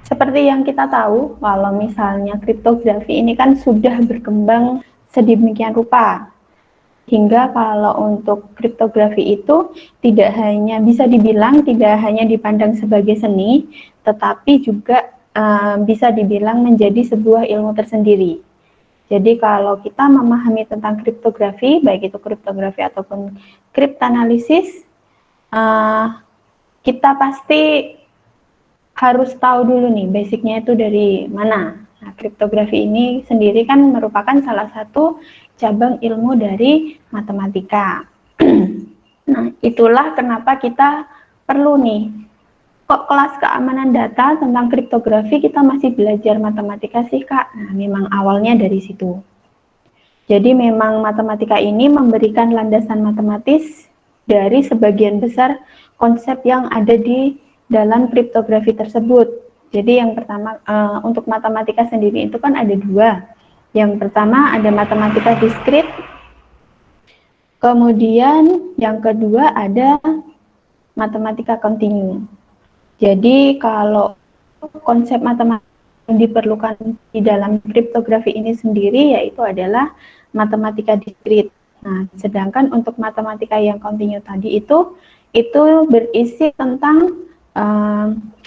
Seperti yang kita tahu, kalau misalnya kriptografi ini kan sudah berkembang sedemikian rupa, hingga kalau untuk kriptografi itu tidak hanya bisa dibilang tidak hanya dipandang sebagai seni, tetapi juga bisa dibilang menjadi sebuah ilmu tersendiri. Jadi kalau kita memahami tentang kriptografi, baik itu kriptografi ataupun kriptanalisis, kita pasti harus tahu dulu nih basicnya itu dari mana. Nah, kriptografi ini sendiri kan merupakan salah satu cabang ilmu dari matematika. Nah, itulah kenapa kita perlu nih, kok kelas keamanan data tentang kriptografi kita masih belajar matematika sih Kak? Nah, memang awalnya dari situ. Jadi memang matematika ini memberikan landasan matematis dari sebagian besar konsep yang ada di dalam kriptografi tersebut. Jadi yang pertama untuk matematika sendiri itu kan ada dua. Yang pertama ada matematika diskrit, kemudian yang kedua ada matematika kontinu. Jadi kalau konsep matematika yang diperlukan di dalam kriptografi ini sendiri yaitu adalah matematika diskrit. Nah, sedangkan untuk matematika yang kontinu tadi itu berisi tentang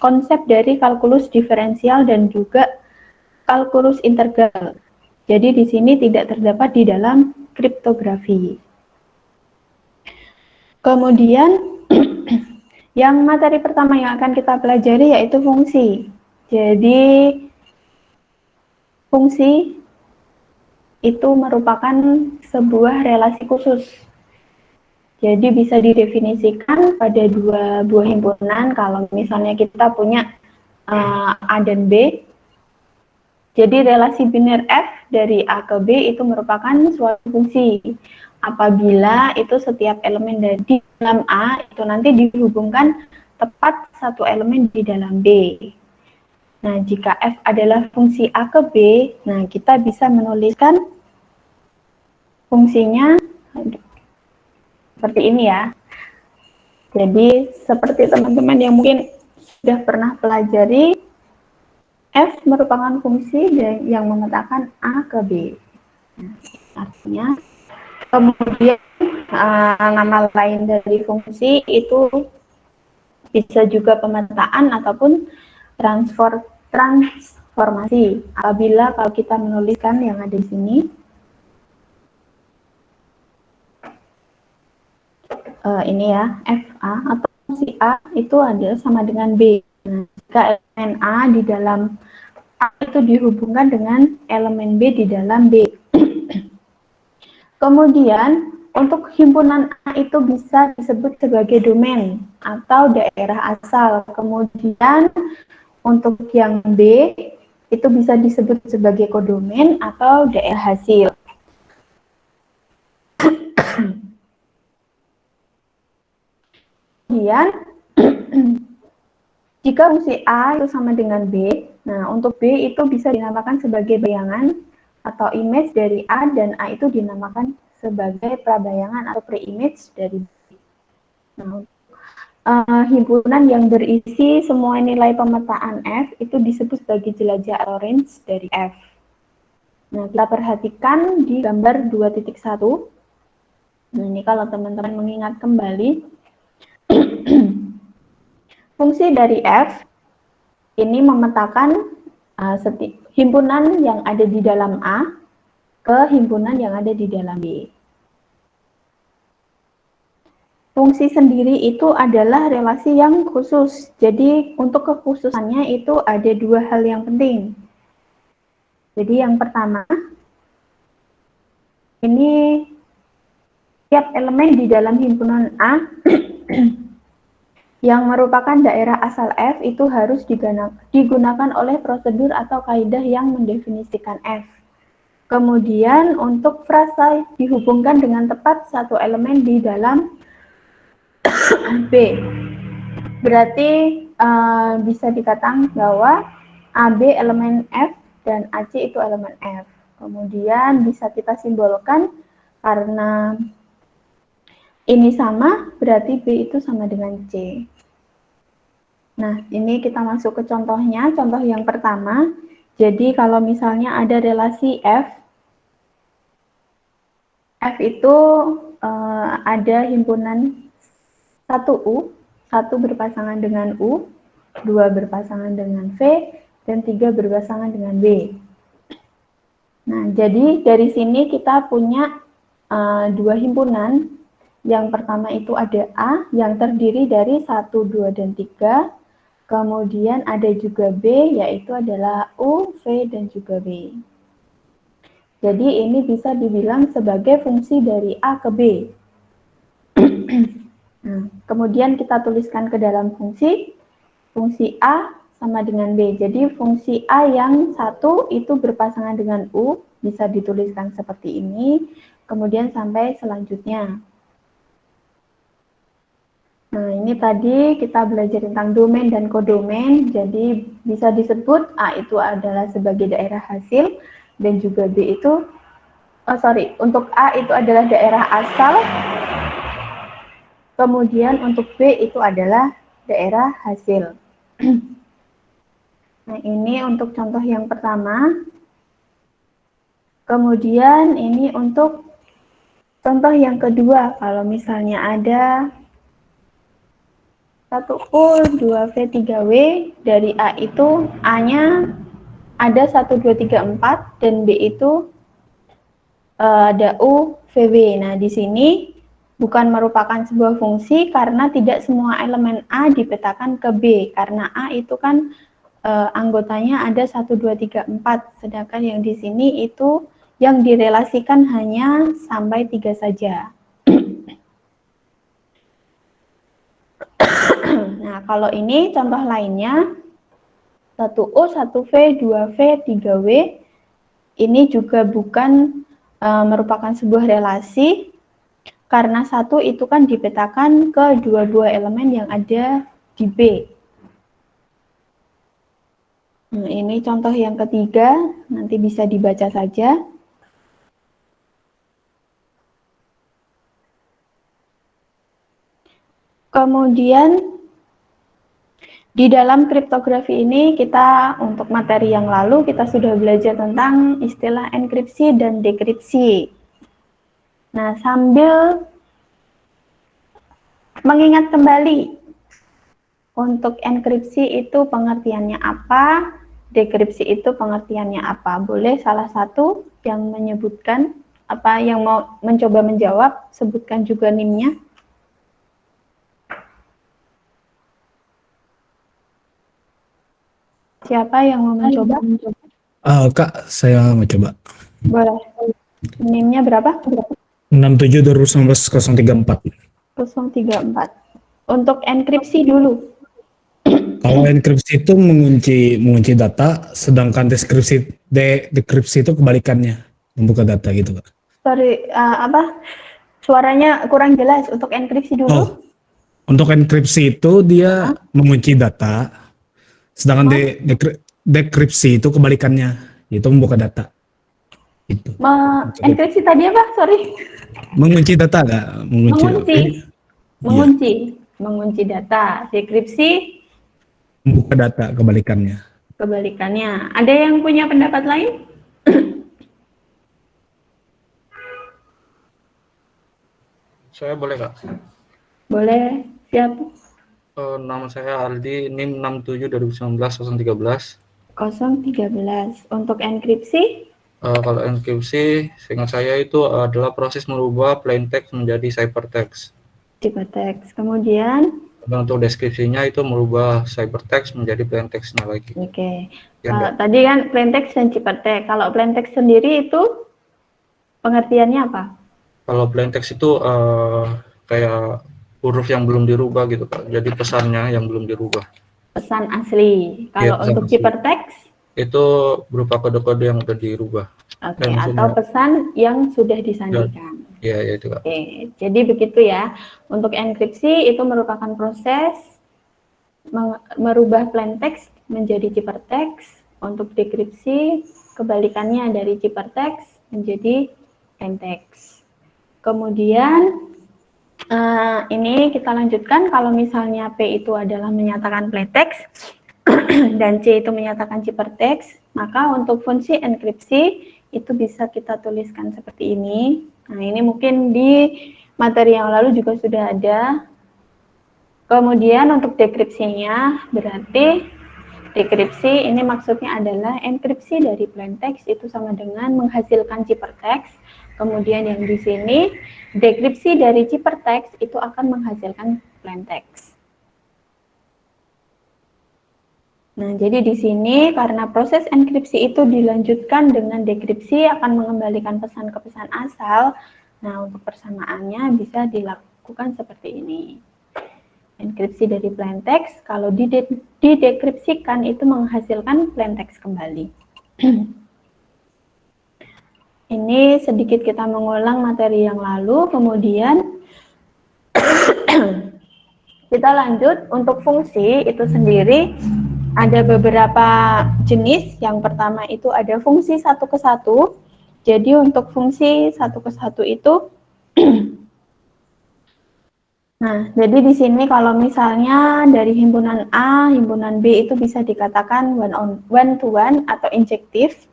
konsep dari kalkulus diferensial dan juga kalkulus integral. Jadi di sini tidak terdapat di dalam kriptografi. Kemudian yang materi pertama yang akan kita pelajari yaitu fungsi. Jadi fungsi itu merupakan sebuah relasi khusus. Jadi bisa didefinisikan pada dua buah himpunan. Kalau misalnya kita punya A dan B, jadi relasi biner F dari A ke B itu merupakan suatu fungsi. Apabila itu setiap elemen dari dalam A itu nanti dihubungkan tepat satu elemen di dalam B. Nah, jika F adalah fungsi A ke B, nah kita bisa menuliskan fungsinya seperti ini ya. Jadi seperti teman-teman yang mungkin sudah pernah pelajari, F merupakan fungsi yang memetakan A ke B. Nah, artinya kemudian nama lain dari fungsi itu bisa juga pemetaan ataupun transformasi. Apabila kalau kita menuliskan yang ada di sini, ini ya, FA atau fungsi A itu adalah sama dengan B. Nah, jika elemen A di dalam A itu dihubungkan dengan elemen B di dalam B. Kemudian untuk himpunan A itu bisa disebut sebagai domain atau daerah asal. Kemudian untuk yang B itu bisa disebut sebagai kodomain atau daerah hasil. Kemudian jika fungsi A itu sama dengan B, nah untuk B itu bisa dinamakan sebagai bayangan atau image dari A, dan A itu dinamakan sebagai prabayangan atau pre-image dari B. Nah, himpunan yang berisi semua nilai pemetaan F itu disebut sebagai jelajah atau range dari F. Nah, kita perhatikan di gambar 2.1. Nah, ini kalau teman-teman mengingat kembali, fungsi dari F ini memetakan himpunan yang ada di dalam A ke himpunan yang ada di dalam B. Fungsi sendiri itu adalah relasi yang khusus. Jadi untuk kekhususannya itu ada dua hal yang penting. Jadi yang pertama, ini setiap elemen di dalam himpunan A yang merupakan daerah asal F itu harus digunakan oleh prosedur atau kaidah yang mendefinisikan F. Kemudian untuk frasa dihubungkan dengan tepat satu elemen di dalam B. Berarti bisa dikatakan bahwa AB elemen F dan AC itu elemen F. Kemudian bisa kita simbolkan karena ini sama, berarti B itu sama dengan C. Nah, ini kita masuk ke contohnya. Contoh yang pertama, jadi kalau misalnya ada relasi F itu ada himpunan 1U, 1 berpasangan dengan U, 2 berpasangan dengan V, dan 3 berpasangan dengan B. Nah, jadi dari sini kita punya dua himpunan. Yang pertama itu ada A yang terdiri dari 1, 2, dan 3. Kemudian ada juga B, yaitu adalah U, V, dan juga B. Jadi ini bisa dibilang sebagai fungsi dari A ke B. Nah, kemudian kita tuliskan ke dalam fungsi A sama dengan B. Jadi fungsi A yang 1 itu berpasangan dengan U, bisa dituliskan seperti ini, kemudian sampai selanjutnya. Nah, ini tadi kita belajar tentang domain dan kodomain, jadi bisa disebut A itu adalah sebagai daerah hasil, dan juga B itu, untuk A itu adalah daerah asal, kemudian untuk B itu adalah daerah hasil. Nah, ini untuk contoh yang pertama. Kemudian ini untuk contoh yang kedua, kalau misalnya ada 1U, 2V, 3W, dari A itu A-nya ada 1, 2, 3, 4, dan B itu ada U, VW. Nah, di sini bukan merupakan sebuah fungsi karena tidak semua elemen A dipetakan ke B, karena A itu kan anggotanya ada 1, 2, 3, 4, sedangkan yang di sini itu yang direlasikan hanya sampai 3 saja. Nah, kalau ini contoh lainnya, 1U, 1V, 2V, 3W, ini juga bukan merupakan sebuah relasi, karena 1 itu kan dipetakan ke dua-dua elemen yang ada di B. Nah, ini contoh yang ketiga, nanti bisa dibaca saja. Kemudian di dalam kriptografi ini kita untuk materi yang lalu kita sudah belajar tentang istilah enkripsi dan dekripsi. Nah, sambil mengingat kembali untuk enkripsi itu pengertiannya apa, dekripsi itu pengertiannya apa. Boleh salah satu yang menyebutkan apa, yang mau mencoba menjawab, sebutkan juga NIM-nya. Siapa yang mau mencoba? Kak, saya mau coba. Boleh. NIM-nya berapa? 67-2019-034. 034. Untuk enkripsi dulu. Kalau enkripsi itu mengunci data, sedangkan dekripsi itu kebalikannya, membuka data gitu, Kak. Sorry, suaranya kurang jelas. Untuk enkripsi dulu. Untuk enkripsi itu dia mengunci data, sedangkan dekripsi itu kebalikannya, yaitu membuka data. Itu. Enkripsi tadi apa? Sorry. Mengunci data, Kak. Mengunci data. Dekripsi membuka data, kebalikannya. Kebalikannya. Ada yang punya pendapat lain? Saya boleh, Kak? Boleh. Siap. Nama saya Aldi, NIM 67-2019-013. 013. Untuk enkripsi? Kalau enkripsi, seingat saya itu adalah proses merubah plain text menjadi ciphertext. Ciphertext. Kemudian? Dan untuk deskripsinya itu merubah ciphertext menjadi plain text-nya lagi. Oke. Kalau tadi kan plain text dan ciphertext. Kalau plain text sendiri itu pengertiannya apa? Kalau plain text itu kayak huruf yang belum dirubah gitu, Kak. Jadi pesannya yang belum dirubah. Pesan asli. Kalau untuk ciphertext? Itu berupa kode-kode yang sudah dirubah. Oke, atau pesan yang sudah disandikan. Iya, itu, Kak. Oke, jadi begitu ya. Untuk enkripsi itu merupakan proses merubah plain text menjadi ciphertext. Untuk dekripsi kebalikannya dari ciphertext menjadi plain text. Kemudian Ini kita lanjutkan, kalau misalnya P itu adalah menyatakan plaintext dan C itu menyatakan ciphertext, maka untuk fungsi enkripsi itu bisa kita tuliskan seperti ini. Nah, ini mungkin di materi yang lalu juga sudah ada. Kemudian untuk dekripsinya, berarti dekripsi ini maksudnya adalah enkripsi dari plaintext itu sama dengan menghasilkan ciphertext. Kemudian yang di sini dekripsi dari ciphertext itu akan menghasilkan plaintext. Nah, jadi di sini karena proses enkripsi itu dilanjutkan dengan dekripsi akan mengembalikan pesan ke pesan asal. Nah, untuk persamaannya bisa dilakukan seperti ini. Enkripsi dari plaintext, kalau didekripsikan itu menghasilkan plaintext kembali. Ini sedikit kita mengulang materi yang lalu, kemudian kita lanjut untuk fungsi itu sendiri. Ada beberapa jenis. Yang pertama itu ada fungsi satu ke satu. Jadi untuk fungsi satu ke satu itu nah, jadi di sini kalau misalnya dari himpunan A, himpunan B itu bisa dikatakan one to one atau injektif.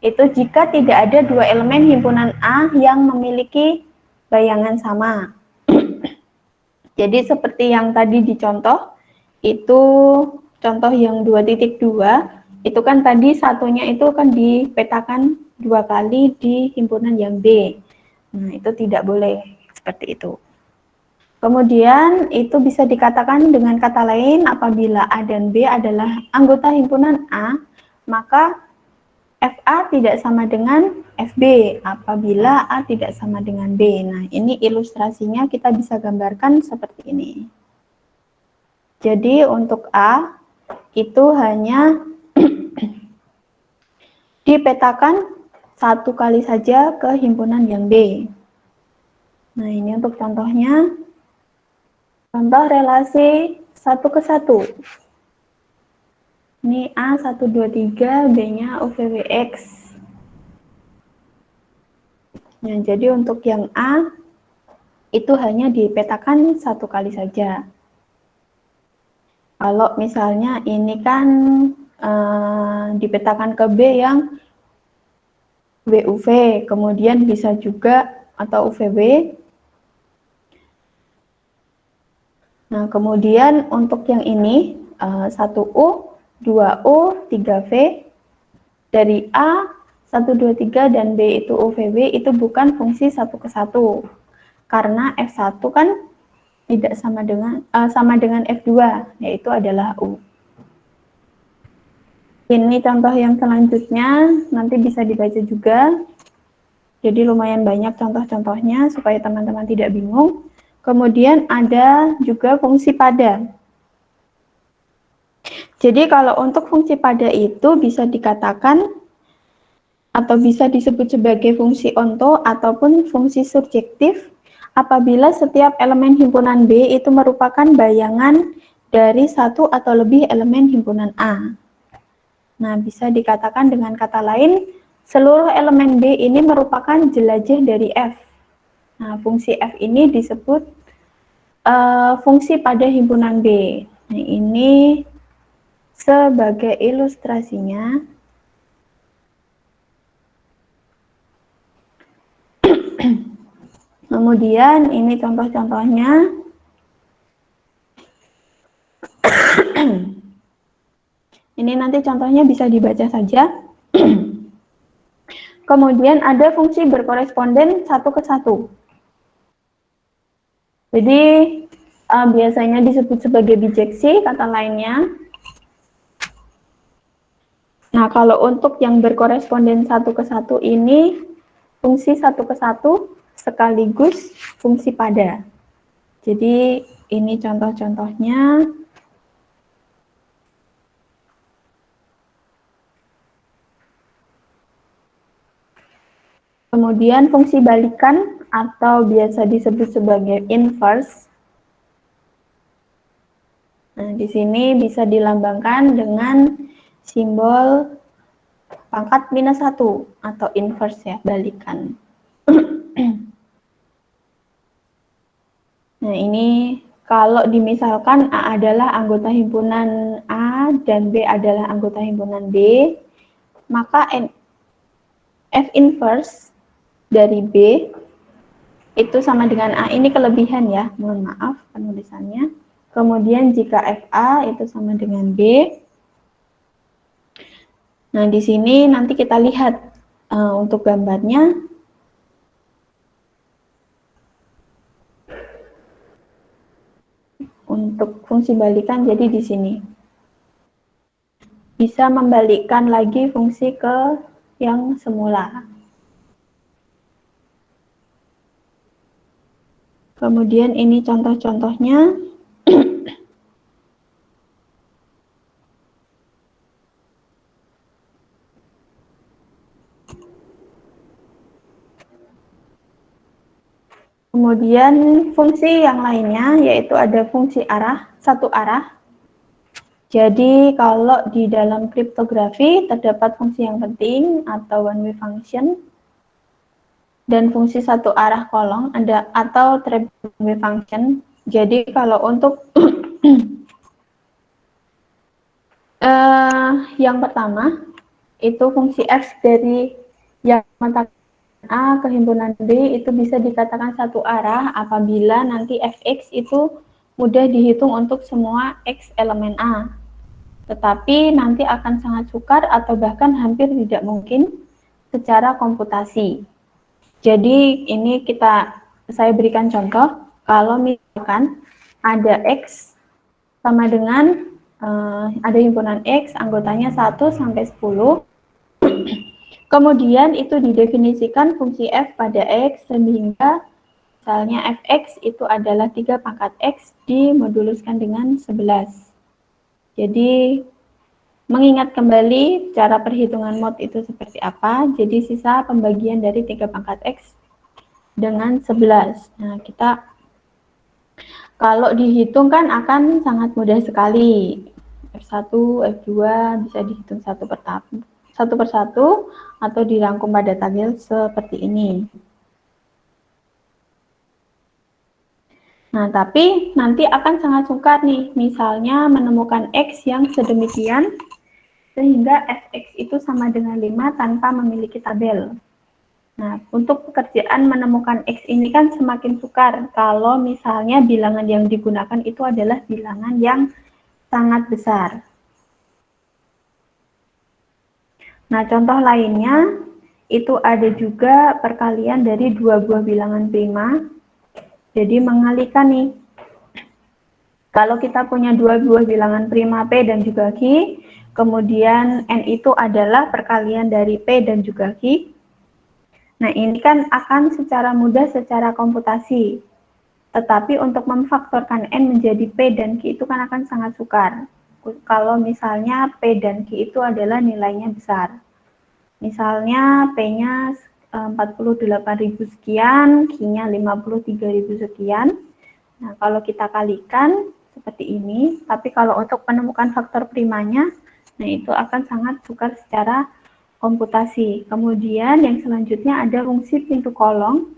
Itu jika tidak ada dua elemen himpunan A yang memiliki bayangan sama. Jadi seperti yang tadi dicontoh, itu contoh yang 2.2, itu kan tadi satunya itu kan dipetakan 2 kali di himpunan yang B. Nah, itu tidak boleh seperti itu. Kemudian itu bisa dikatakan dengan kata lain, apabila A dan B adalah anggota himpunan A, maka FA tidak sama dengan FB apabila A tidak sama dengan B. Nah, ini ilustrasinya kita bisa gambarkan seperti ini. Jadi untuk A itu hanya dipetakan 1 kali saja ke himpunan yang B. Nah, ini untuk contohnya. Contoh relasi 1 ke 1. Ini A 1, 2, 3, B-nya UVWX. Nah, jadi untuk yang A, itu hanya dipetakan 1 kali saja. Kalau misalnya ini kan dipetakan ke B yang BUV, kemudian bisa juga atau UVB. Nah, kemudian untuk yang ini 1U, 2U, 3V dari A 1, 2, 3 dan B itu UVB itu bukan fungsi 1 ke 1 karena F1 kan tidak sama dengan F2 yaitu adalah U. Ini contoh yang selanjutnya nanti bisa dibaca juga. Jadi lumayan banyak contoh-contohnya supaya teman-teman tidak bingung. Kemudian ada juga fungsi pada. Jadi kalau untuk fungsi pada itu bisa dikatakan atau bisa disebut sebagai fungsi onto ataupun fungsi surjektif apabila setiap elemen himpunan B itu merupakan bayangan dari satu atau lebih elemen himpunan A. Nah, bisa dikatakan dengan kata lain, seluruh elemen B ini merupakan jelajah dari F. Nah, fungsi F ini disebut fungsi pada himpunan B. Nah, ini sebagai ilustrasinya. Kemudian ini contoh-contohnya. Ini nanti contohnya bisa dibaca saja. Kemudian ada fungsi berkoresponden 1 ke 1. Jadi biasanya disebut sebagai bijeksi, kata lainnya. Nah, kalau untuk yang berkoresponden 1 ke 1 ini, fungsi 1 ke 1 sekaligus fungsi pada. Jadi ini contoh-contohnya. Kemudian fungsi balikan atau biasa disebut sebagai inverse. Nah, di sini bisa dilambangkan dengan simbol pangkat minus 1 atau inverse ya, balikan. Nah, ini kalau dimisalkan A adalah anggota himpunan A dan B adalah anggota himpunan B, maka F inverse dari B itu sama dengan A. Ini kelebihan ya, mohon maaf penulisannya. Kemudian jika FA itu sama dengan B. Nah, di sini nanti kita lihat untuk gambarnya. Untuk fungsi balikan, jadi di sini bisa membalikkan lagi fungsi ke yang semula. Kemudian ini contoh-contohnya. Kemudian fungsi yang lainnya yaitu ada fungsi arah, satu arah. Jadi kalau di dalam kriptografi terdapat fungsi yang penting atau one way function dan fungsi satu arah kolong ada atau trap one way function. Jadi kalau untuk yang pertama itu fungsi f dari yang mengatakan A ke himpunan B itu bisa dikatakan satu arah apabila nanti fx itu mudah dihitung untuk semua x elemen A. Tetapi nanti akan sangat sukar atau bahkan hampir tidak mungkin secara komputasi. Jadi ini saya berikan contoh, kalau misalkan ada x sama dengan ada himpunan x anggotanya 1 sampai 10. Kemudian itu didefinisikan fungsi f pada x sehingga misalnya fx itu adalah 3 pangkat x dimoduluskan dengan 11. Jadi mengingat kembali cara perhitungan mod itu seperti apa, jadi sisa pembagian dari 3 pangkat x dengan 11. Nah, kita kalau dihitung kan akan sangat mudah sekali. F1, F2 bisa dihitung satu persatu atau dirangkum pada tabel seperti ini. Nah, tapi nanti akan sangat sukar nih, misalnya menemukan X yang sedemikian sehingga Fx itu sama dengan 5 tanpa memiliki tabel. Nah, untuk pekerjaan menemukan X ini kan semakin sukar kalau misalnya bilangan yang digunakan itu adalah bilangan yang sangat besar. Nah, contoh lainnya itu ada juga perkalian dari dua buah bilangan prima. Jadi mengalikan nih. Kalau kita punya dua buah bilangan prima P dan juga Q, kemudian N itu adalah perkalian dari P dan juga Q. Nah, ini kan akan secara mudah secara komputasi. Tetapi untuk memfaktorkan N menjadi P dan Q itu kan akan sangat sukar. Kalau misalnya P dan Q itu adalah nilainya besar. Misalnya P-nya 48.000 sekian, Q-nya 53.000 sekian. Nah, kalau kita kalikan seperti ini, tapi kalau untuk menemukan faktor primanya, nah itu akan sangat sukar secara komputasi. Kemudian yang selanjutnya ada fungsi pintu kolong.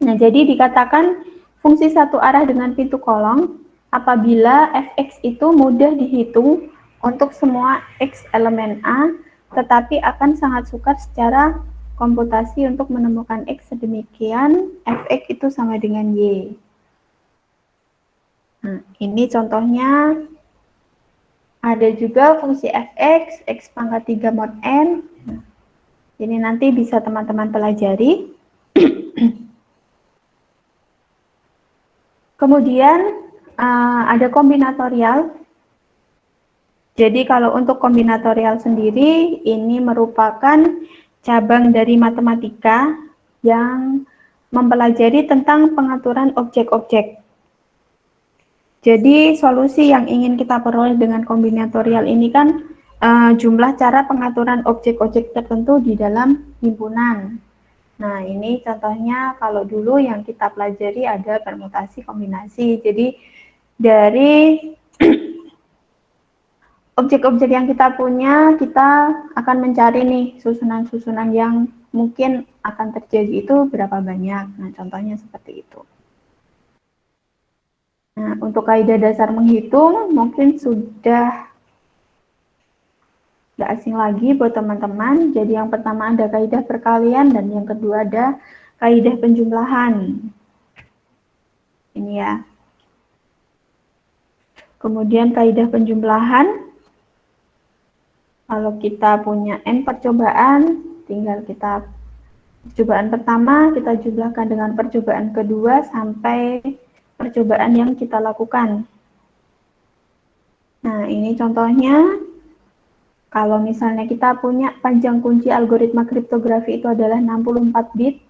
Nah, jadi dikatakan fungsi satu arah dengan pintu kolong apabila fx itu mudah dihitung untuk semua x elemen A, tetapi akan sangat sukar secara komputasi untuk menemukan x sedemikian, fx itu sama dengan y. Nah, ini contohnya. Ada juga fungsi fx, x pangkat 3 mod n. Nah, ini nanti bisa teman-teman pelajari. Kemudian ada kombinatorial. Jadi kalau untuk kombinatorial sendiri, ini merupakan cabang dari matematika yang mempelajari tentang pengaturan objek-objek. Jadi solusi yang ingin kita peroleh dengan kombinatorial ini kan jumlah cara pengaturan objek-objek tertentu di dalam himpunan. Nah, ini contohnya kalau dulu yang kita pelajari ada permutasi kombinasi. Jadi dari objek-objek yang kita punya, kita akan mencari nih susunan-susunan yang mungkin akan terjadi itu berapa banyak. Nah, contohnya seperti itu. Nah, untuk kaidah dasar menghitung mungkin sudah tidak asing lagi buat teman-teman. Jadi yang pertama ada kaidah perkalian dan yang kedua ada kaidah penjumlahan. Ini ya. Kemudian kaidah penjumlahan, kalau kita punya n percobaan, tinggal kita percobaan pertama kita jumlahkan dengan percobaan kedua sampai percobaan yang kita lakukan. Nah, ini contohnya. Kalau misalnya kita punya panjang kunci algoritma kriptografi itu adalah 64 bit.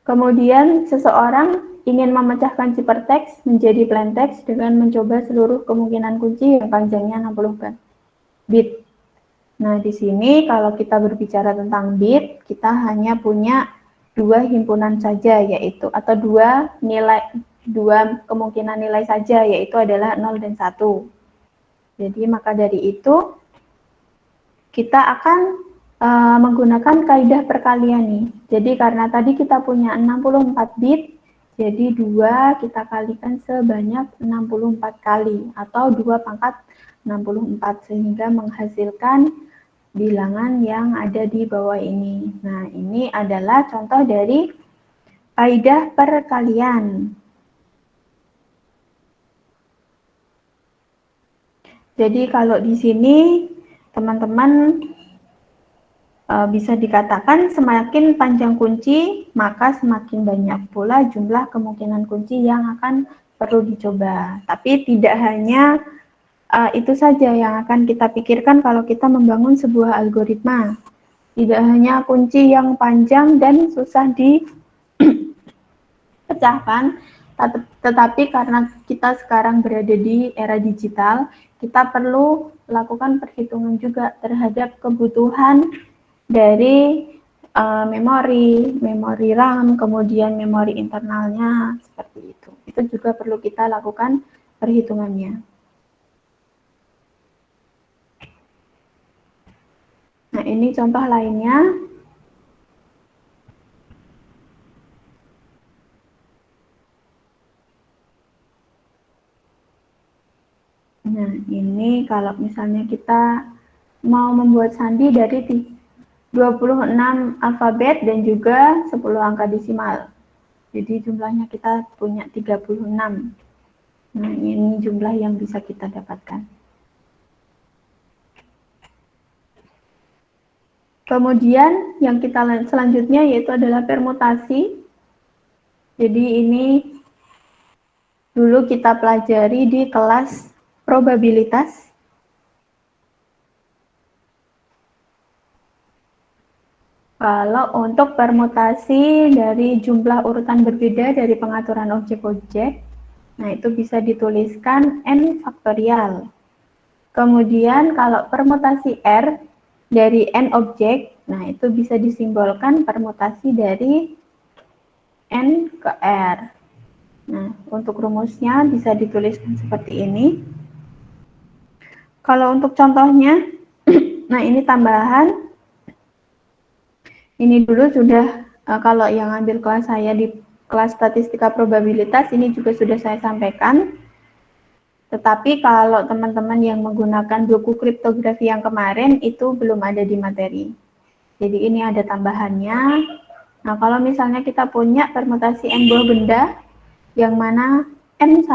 Kemudian seseorang ingin memecahkan ciphertext menjadi plaintext dengan mencoba seluruh kemungkinan kunci yang panjangnya 60 bit. Nah, di sini kalau kita berbicara tentang bit, kita hanya punya dua himpunan saja, yaitu atau dua kemungkinan nilai saja, yaitu adalah 0 dan 1. Jadi maka dari itu kita akan menggunakan kaidah perkalian nih. Jadi karena tadi kita punya 64 bit, jadi 2 kita kalikan sebanyak 64 kali atau 2 pangkat 64 sehingga menghasilkan bilangan yang ada di bawah ini. Nah, ini adalah contoh dari kaidah perkalian. Jadi kalau di sini teman-teman bisa dikatakan semakin panjang kunci, maka semakin banyak pula jumlah kemungkinan kunci yang akan perlu dicoba. Tapi tidak hanya itu saja yang akan kita pikirkan kalau kita membangun sebuah algoritma. Tidak hanya kunci yang panjang dan susah dipecahkan, tetapi karena kita sekarang berada di era digital, kita perlu lakukan perhitungan juga terhadap kebutuhan dari memori RAM, kemudian memori internalnya, seperti itu. Itu juga perlu kita lakukan perhitungannya. Nah, ini contoh lainnya. Nah, ini kalau misalnya kita mau membuat sandi dari 26 alfabet dan juga 10 angka desimal. Jadi jumlahnya kita punya 36. Nah, ini jumlah yang bisa kita dapatkan. Kemudian yang kita selanjutnya yaitu adalah permutasi. Jadi ini dulu kita pelajari di kelas probabilitas. Kalau untuk permutasi dari jumlah urutan berbeda dari pengaturan objek-objek, nah itu bisa dituliskan n faktorial. Kemudian kalau permutasi R dari n objek, nah itu bisa disimbolkan permutasi dari n ke R. Nah, untuk rumusnya bisa dituliskan seperti ini. Kalau untuk contohnya, nah ini tambahan. Ini dulu sudah, kalau yang ambil kelas saya di kelas statistika probabilitas, ini juga sudah saya sampaikan. Tetapi kalau teman-teman yang menggunakan buku kriptografi yang kemarin, itu belum ada di materi. Jadi ini ada tambahannya. Nah, kalau misalnya kita punya permutasi n buah benda, yang mana n1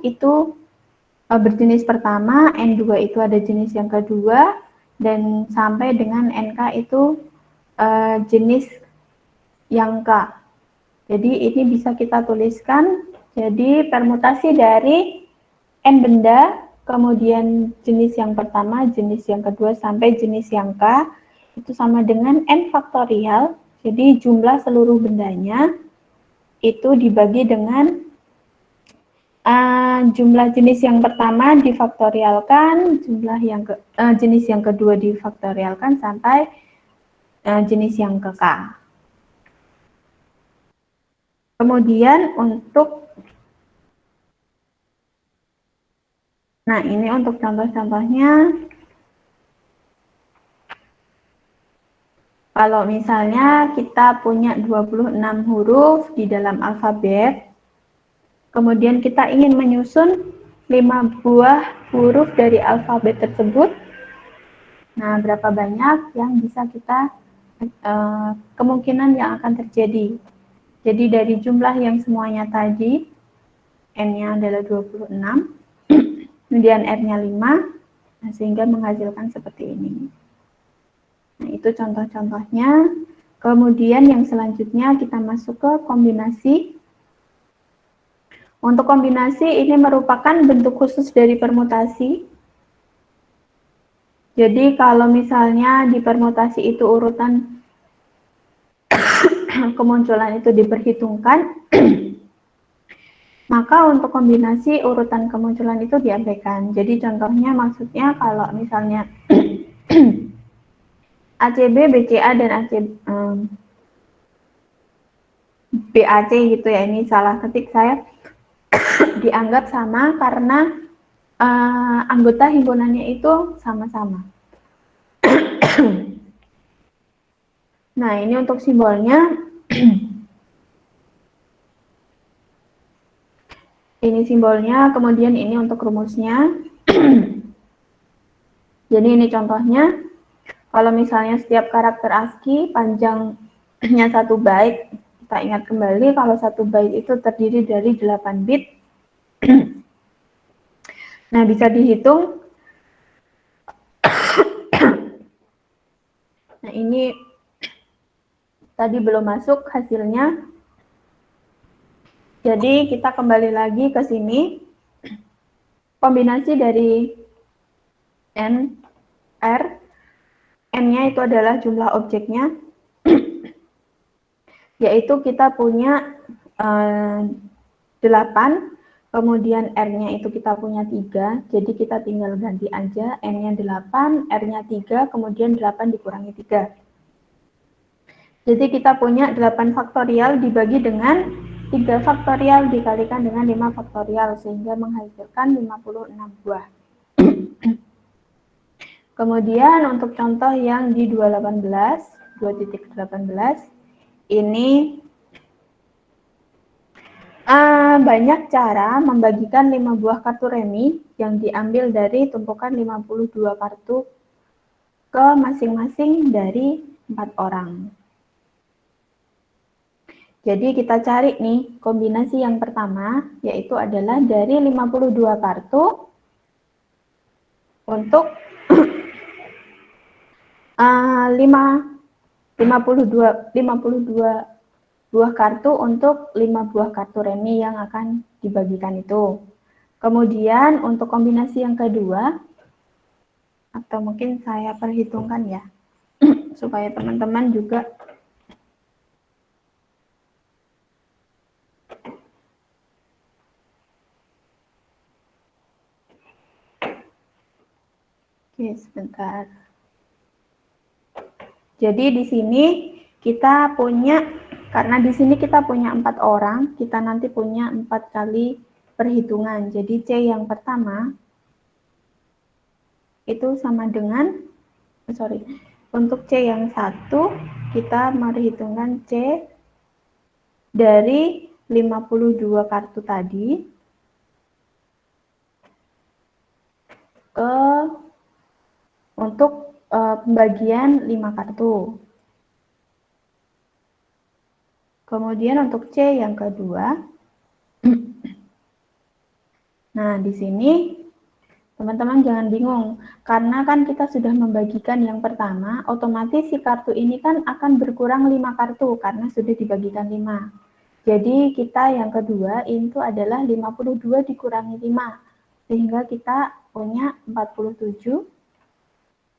itu berjenis pertama, n2 itu ada jenis yang kedua, dan sampai dengan nk itu jenis yang K. Jadi ini bisa kita tuliskan, jadi permutasi dari n benda, kemudian jenis yang pertama, jenis yang kedua, sampai jenis yang K, itu sama dengan n faktorial, jadi jumlah seluruh bendanya, itu dibagi dengan jumlah jenis yang pertama difaktorialkan, jenis yang kedua difaktorialkan, sampai jenis yang ke K. Kemudian untuk Nah, ini untuk contoh-contohnya. Kalau misalnya kita punya 26 huruf di dalam alfabet, kemudian kita ingin menyusun 5 buah huruf dari alfabet tersebut, nah berapa banyak yang bisa kita, kemungkinan yang akan terjadi. Jadi dari jumlah yang semuanya tadi, N-nya adalah 26, kemudian R-nya 5, nah sehingga menghasilkan seperti ini. Nah, itu contoh-contohnya. Kemudian yang selanjutnya kita masuk ke kombinasi. Untuk kombinasi ini merupakan bentuk khusus dari permutasi. Jadi kalau misalnya di permutasi itu urutan kemunculan itu diperhitungkan, maka untuk kombinasi urutan kemunculan itu diabaikan. Jadi contohnya maksudnya kalau misalnya ACB, BCA, dan BAC gitu ya, ini salah ketik saya, dianggap sama karena anggota himpunannya itu sama-sama. Nah, ini untuk simbolnya. Ini simbolnya, kemudian ini untuk rumusnya. Jadi ini contohnya. Kalau misalnya setiap karakter ASCII panjangnya 1 byte, kita ingat kembali kalau 1 byte itu terdiri dari 8 bit. Nah, bisa dihitung. Nah, ini tadi belum masuk hasilnya. Jadi kita kembali lagi ke sini. Kombinasi dari N, R, N-nya itu adalah jumlah objeknya, yaitu kita punya 8, kemudian R-nya itu kita punya 3, jadi kita tinggal ganti aja, N-nya 8, R-nya 3, kemudian 8 dikurangi 3. Jadi kita punya 8 faktorial dibagi dengan 3 faktorial dikalikan dengan 5 faktorial, sehingga menghasilkan 56 buah. Kemudian untuk contoh yang di 2.18, ini banyak cara membagikan 5 buah kartu remi yang diambil dari tumpukan 52 kartu ke masing-masing dari 4 orang. Jadi kita cari nih kombinasi yang pertama, yaitu adalah dari 52 kartu untuk 52 buah kartu untuk 5 buah kartu remi yang akan dibagikan itu. Kemudian untuk kombinasi yang kedua, atau mungkin saya perhitungkan ya, supaya teman-teman juga oke, sebentar. Jadi di sini kita punya, karena di sini kita punya 4 orang, kita nanti punya 4 kali perhitungan. Jadi C yang pertama itu sama dengan, untuk C yang 1 kita merhitungkan C dari 52 kartu tadi ke untuk pembagian 5 kartu. Kemudian untuk C yang kedua, nah di sini teman-teman jangan bingung, karena kan kita sudah membagikan yang pertama, otomatis si kartu ini kan akan berkurang 5 kartu karena sudah dibagikan 5. Jadi kita yang kedua itu adalah 52 dikurangi 5, sehingga kita punya 47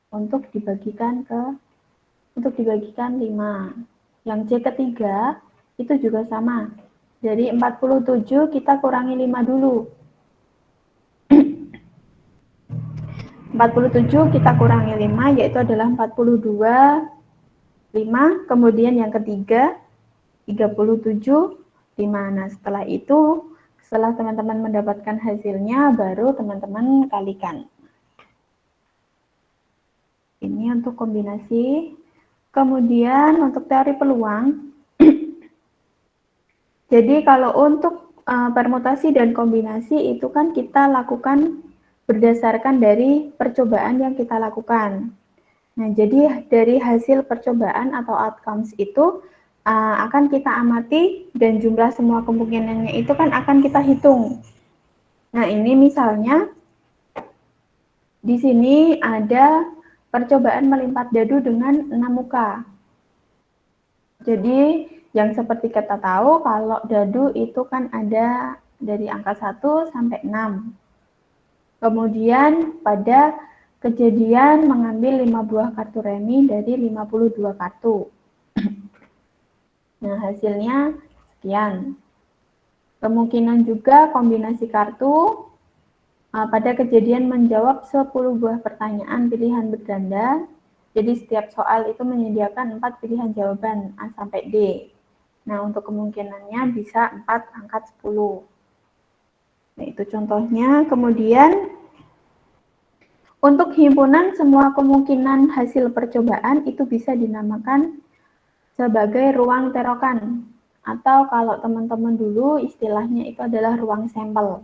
untuk dibagikan 5. Yang C ketiga itu juga sama. Jadi 47 kita kurangi 5 dulu. 47 kita kurangi 5 yaitu adalah 42 5, kemudian yang ketiga 37 5. Nah, setelah itu Setelah teman-teman mendapatkan hasilnya, baru teman-teman kalikan. Ini untuk kombinasi. Kemudian untuk teori peluang, jadi kalau untuk permutasi dan kombinasi itu kan kita lakukan berdasarkan dari percobaan yang kita lakukan. Nah, jadi dari hasil percobaan atau outcomes itu akan kita amati dan jumlah semua kemungkinannya itu kan akan kita hitung. Nah, ini misalnya di sini ada percobaan melipat dadu dengan 6 muka. Jadi yang seperti kita tahu kalau dadu itu kan ada dari angka 1 sampai 6. Kemudian pada kejadian mengambil 5 buah kartu remi dari 52 kartu. Nah, hasilnya sekian. Kemungkinan juga kombinasi kartu pada kejadian menjawab 10 buah pertanyaan pilihan berganda. Jadi setiap soal itu menyediakan 4 pilihan jawaban A sampai D. Nah, untuk kemungkinannya bisa 4 pangkat 10. Nah, itu contohnya. Kemudian untuk himpunan semua kemungkinan hasil percobaan itu bisa dinamakan sebagai ruang terokan, atau kalau teman-teman dulu istilahnya itu adalah ruang sampel.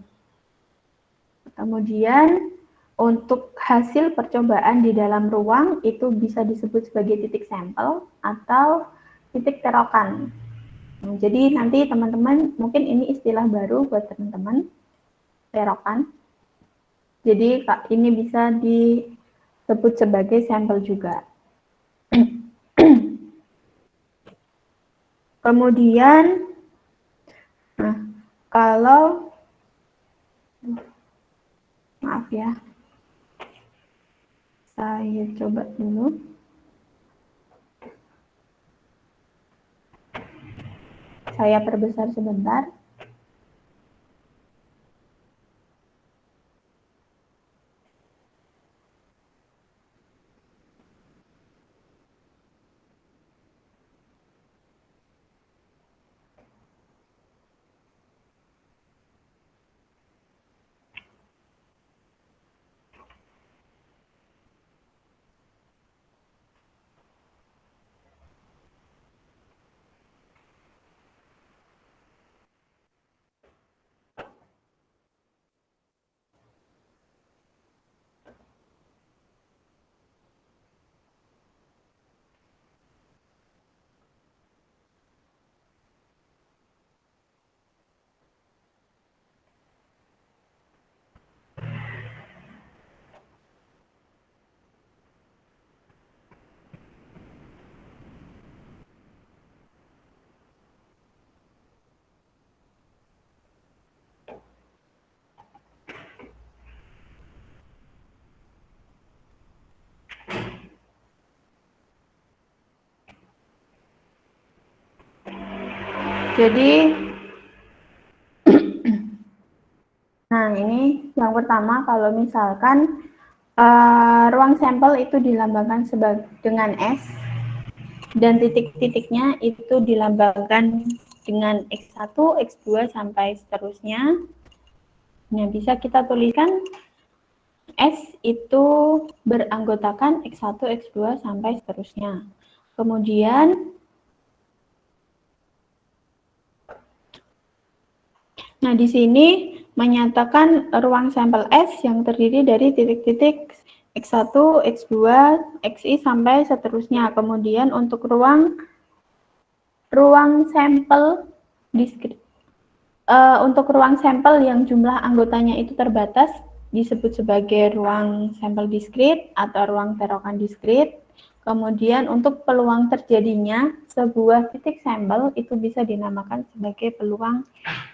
Kemudian untuk hasil percobaan di dalam ruang itu bisa disebut sebagai titik sampel atau titik terokan. Nah, jadi nanti teman-teman mungkin ini istilah baru buat teman-teman, terokan. Jadi ini bisa disebut sebagai sampel juga. Kemudian, nah, kalau, maaf ya, saya coba dulu. Saya perbesar sebentar. Jadi, nah ini yang pertama kalau misalkan ruang sampel itu dilambangkan dengan S dan titik-titiknya itu dilambangkan dengan X1, X2 sampai seterusnya. Nah, bisa kita tuliskan S itu beranggotakan X1, X2 sampai seterusnya. Kemudian nah, di sini menyatakan ruang sampel S yang terdiri dari titik-titik X1, X2, XI sampai seterusnya. Kemudian untuk ruang sampel diskrit. Untuk ruang sampel yang jumlah anggotanya itu terbatas disebut sebagai ruang sampel diskrit atau ruang terokan diskrit. Kemudian untuk peluang terjadinya sebuah titik sampel itu bisa dinamakan sebagai peluang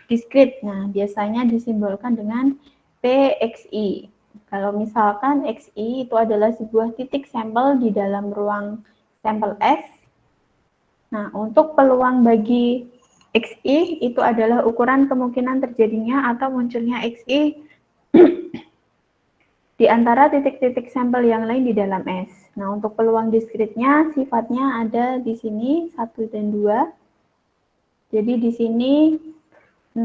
diskrit. Nah, biasanya disimbolkan dengan PXI. Kalau misalkan XI itu adalah sebuah titik sampel di dalam ruang sampel S. Nah, untuk peluang bagi XI itu adalah ukuran kemungkinan terjadinya atau munculnya XI di antara titik-titik sampel yang lain di dalam S. Nah, untuk peluang diskritnya sifatnya ada di sini 1 dan 2. Jadi di sini 0,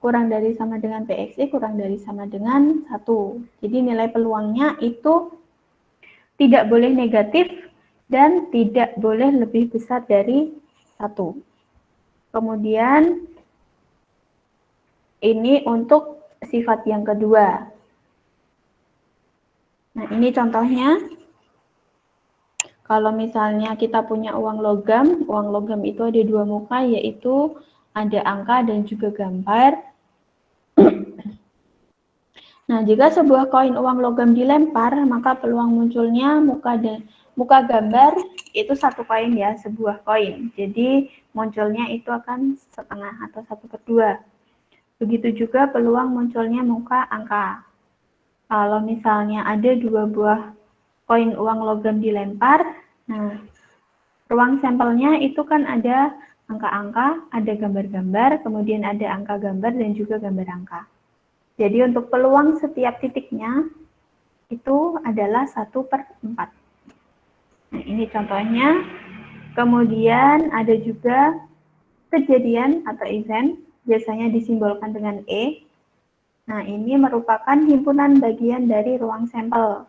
kurang dari sama dengan PXI kurang dari sama dengan 1. Jadi nilai peluangnya itu tidak boleh negatif dan tidak boleh lebih besar dari 1. Kemudian ini untuk sifat yang kedua. Nah, ini contohnya. Kalau misalnya kita punya uang logam itu ada dua muka, yaitu ada angka dan juga gambar. Nah, jika sebuah koin uang logam dilempar, maka peluang munculnya muka gambar itu satu koin ya, sebuah koin. Jadi munculnya itu akan setengah atau 1/2. Begitu juga peluang munculnya muka angka. Kalau misalnya ada dua buah koin uang logam dilempar, nah ruang sampelnya itu kan ada angka-angka, ada gambar-gambar, kemudian ada angka gambar dan juga gambar angka. Jadi untuk peluang setiap titiknya itu adalah 1/4. Nah, ini contohnya. Kemudian ada juga kejadian atau event, biasanya disimbolkan dengan E. Nah, ini merupakan himpunan bagian dari ruang sampel.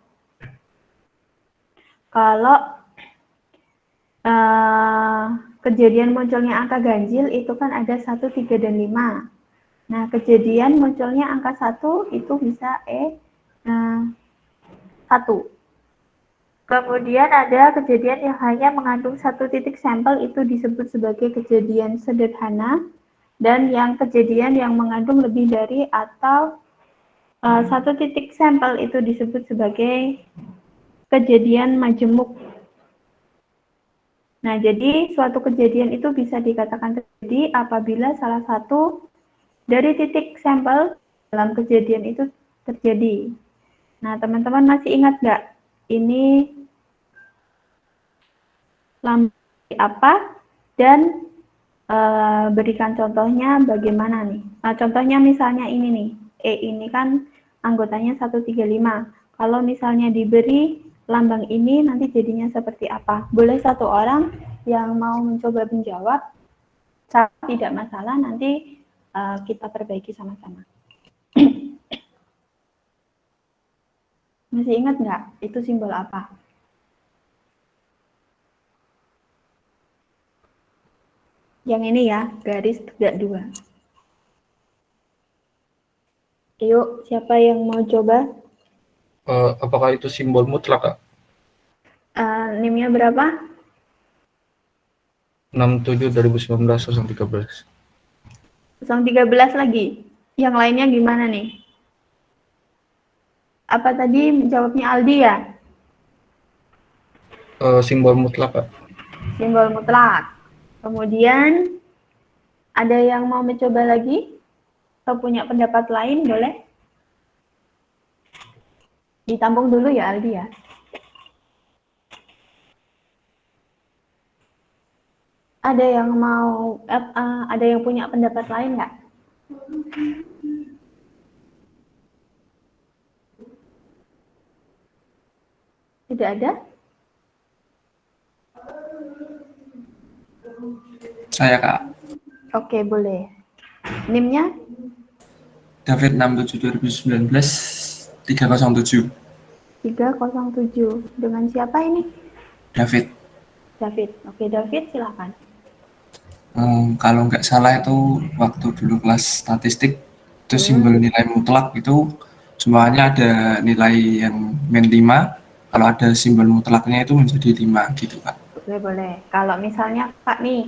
Kalau kejadian munculnya angka ganjil itu kan ada 1, 3, dan 5. Nah, kejadian munculnya angka 1 itu bisa E1. Kemudian ada kejadian yang hanya mengandung satu titik sampel itu disebut sebagai kejadian sederhana, dan yang kejadian yang mengandung lebih dari atau satu titik sampel itu disebut sebagai kejadian majemuk. Nah, jadi suatu kejadian itu bisa dikatakan terjadi apabila salah satu dari titik sampel dalam kejadian itu terjadi. Nah, teman-teman masih ingat nggak? Ini lambang apa? Dan berikan contohnya bagaimana nih. Nah, contohnya misalnya ini nih. E ini kan anggotanya 135. Kalau misalnya diberi lambang ini nanti jadinya seperti apa? Boleh satu orang yang mau mencoba menjawab, tidak masalah, nanti kita perbaiki sama-sama. Masih ingat nggak? Itu simbol apa? Yang ini ya, garis tegak 2. Yuk, siapa yang mau coba? Apakah itu simbol mutlak, Kak? NIM-nya berapa? 67/2019/13. 013 lagi. Yang lainnya gimana nih? Apa tadi jawabnya Aldi ya? Simbol mutlak, Kak. Simbol mutlak. Kemudian ada yang mau mencoba lagi? Atau punya pendapat lain, boleh? Ditampung dulu ya Aldi ya. Ada yang mau, ada yang punya pendapat lain nggak? Tidak ada? Saya, Kak. Oke, boleh. NIM-nya? David 67/2019 307. 307. Dengan siapa ini? David. David. Oke, David silakan. Kalau nggak salah itu waktu dulu kelas statistik itu simbol nilai mutlak itu semuanya ada nilai yang min 5. Kalau ada simbol mutlaknya itu menjadi 5 gitu, Kak. Boleh. Kalau misalnya Kak nih,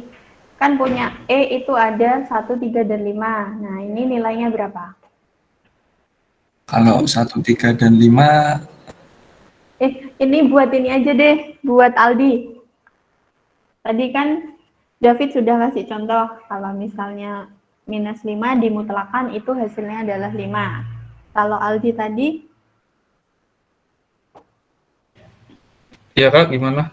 kan punya E itu ada 1, 3, dan 5. Nah, ini nilainya berapa? Kalau 1, 3, dan 5 Ini buat ini aja deh, buat Aldi. Tadi kan David sudah kasih contoh, kalau misalnya minus 5 dimutlakan itu hasilnya adalah 5. Kalau Aldi tadi? Iya, Kak, gimana?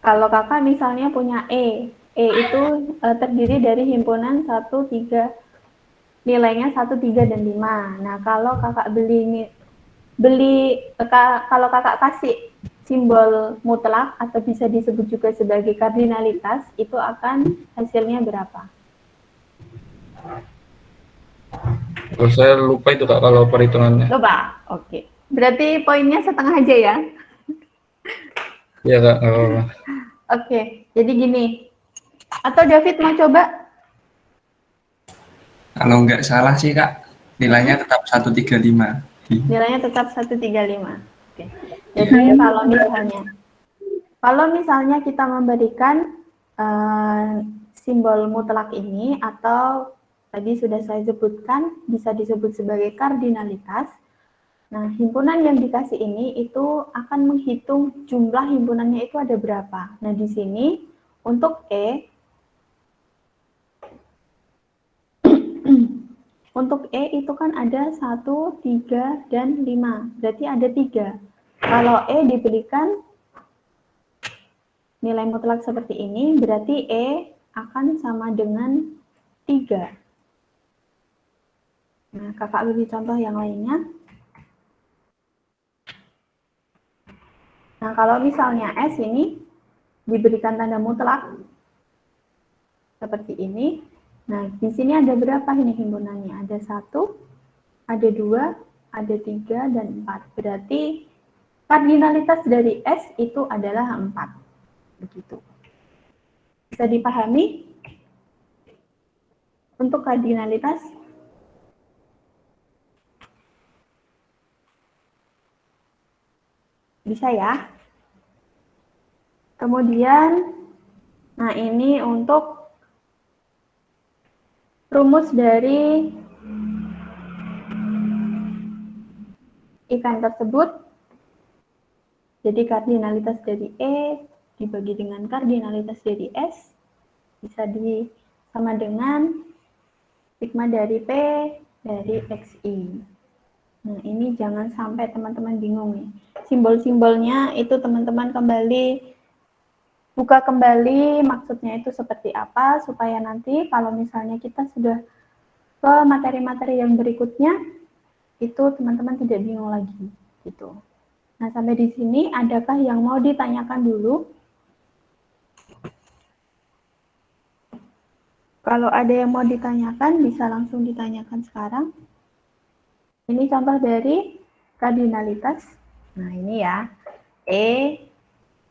Kalau kakak misalnya punya E itu terdiri dari himpunan 1, 3, nilainya 1, 3, dan 5. Nah, kalau kakak kalau kakak kasih simbol mutlak atau bisa disebut juga sebagai kardinalitas, itu akan hasilnya berapa? Kalau saya lupa itu Kak kalau perhitungannya. Lupa. Oke. Berarti poinnya setengah aja ya. Iya Kak, nggak apa-apa. Oke. Jadi gini. Atau David mau coba? Kalau nggak salah sih Kak, nilainya tetap 135. Nilainya tetap 135. Oke. Jadi kalau misalnya kita memberikan simbol mutlak ini atau tadi sudah saya sebutkan bisa disebut sebagai kardinalitas. Nah, himpunan yang dikasih ini itu akan menghitung jumlah himpunannya itu ada berapa. Nah, di sini untuk untuk itu kan ada 1, 3, dan 5. Berarti ada 3. Kalau diberikan nilai mutlak seperti ini, berarti akan sama dengan 3. Nah, kakak beri contoh yang lainnya. Nah, kalau misalnya S ini diberikan tanda mutlak seperti ini. Nah, di sini ada berapa ini himpunannya? Ada 1, ada 2, ada 3, dan 4. Berarti kardinalitas dari S itu adalah 4. Begitu. Bisa dipahami? Untuk kardinalitas bisa ya. Kemudian, nah ini untuk rumus dari event tersebut. Jadi kardinalitas dari dibagi dengan kardinalitas dari S bisa sama dengan sigma dari P dari XI. Nah, ini jangan sampai teman-teman bingung nih. Simbol-simbolnya itu teman-teman buka kembali maksudnya itu seperti apa supaya nanti kalau misalnya kita sudah ke materi-materi yang berikutnya itu teman-teman tidak bingung lagi gitu. Nah, sampai di sini adakah yang mau ditanyakan dulu? Kalau ada yang mau ditanyakan bisa langsung ditanyakan sekarang. Ini contoh dari kardinalitas. Nah, ini ya.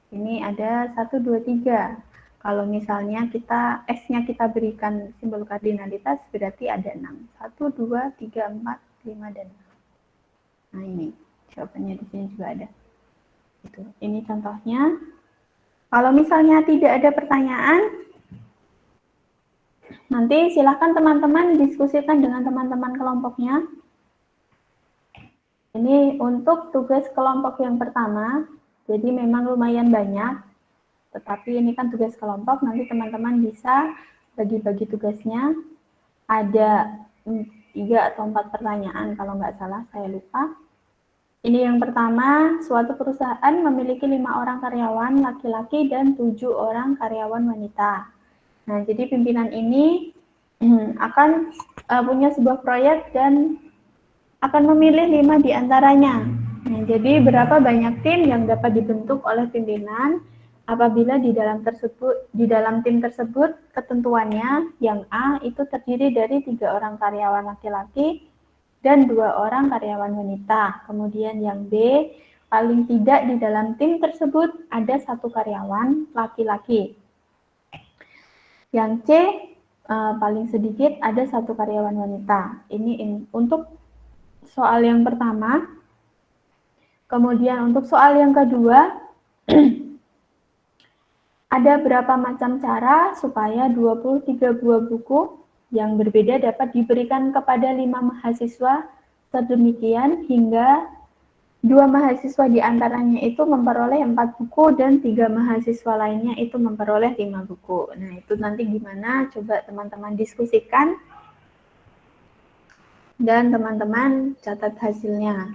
Ini ada 1, 2, 3. Kalau misalnya S-nya kita berikan simbol kardinalitas, berarti ada 6. 1, 2, 3, 4, 5, dan 6. Nah, ini jawabannya di sini juga ada. Ini contohnya. Kalau misalnya tidak ada pertanyaan, nanti silakan teman-teman diskusikan dengan teman-teman kelompoknya. Ini untuk tugas kelompok yang pertama, jadi memang lumayan banyak, tetapi ini kan tugas kelompok, nanti teman-teman bisa bagi-bagi tugasnya. Ada 3 atau 4 pertanyaan kalau nggak salah, saya lupa. Ini yang pertama, suatu perusahaan memiliki 5 orang karyawan laki-laki dan 7 orang karyawan wanita. Nah, jadi pimpinan ini akan punya sebuah proyek dan akan memilih 5 di antaranya. Nah, jadi berapa banyak tim yang dapat dibentuk oleh pimpinan apabila di dalam tim tersebut ketentuannya yang A itu terdiri dari 3 orang karyawan laki-laki dan 2 orang karyawan wanita. Kemudian yang B, paling tidak di dalam tim tersebut ada 1 karyawan laki-laki. Yang C, paling sedikit ada 1 karyawan wanita. Ini untuk soal yang pertama. Kemudian untuk soal yang kedua, ada berapa macam cara supaya 23 buah buku yang berbeda dapat diberikan kepada 5 mahasiswa sedemikian hingga 2 mahasiswa di antaranya itu memperoleh 4 buku dan 3 mahasiswa lainnya itu memperoleh 5 buku. Nah, itu nanti gimana? Coba teman-teman diskusikan dan teman-teman catat hasilnya.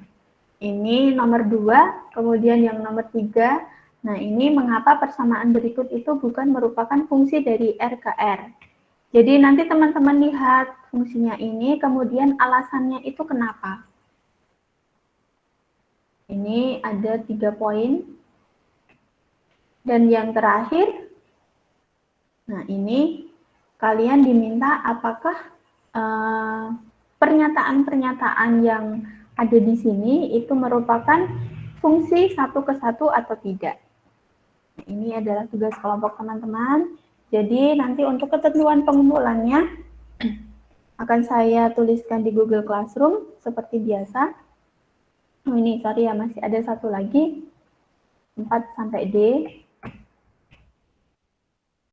Ini nomor 2, kemudian yang nomor 3. Nah, ini mengapa persamaan berikut itu bukan merupakan fungsi dari R ke R. Jadi nanti teman-teman lihat fungsinya ini, kemudian alasannya itu kenapa. Ini ada 3 poin. Dan yang terakhir, nah ini kalian diminta apakah pernyataan-pernyataan yang ada di sini itu merupakan fungsi satu ke satu atau tidak. Nah, ini adalah tugas kelompok teman-teman. Jadi nanti untuk ketentuan pengumpulannya akan saya tuliskan di Google Classroom seperti biasa. Oh, ini sorry ya, masih ada satu lagi 4 sampai D.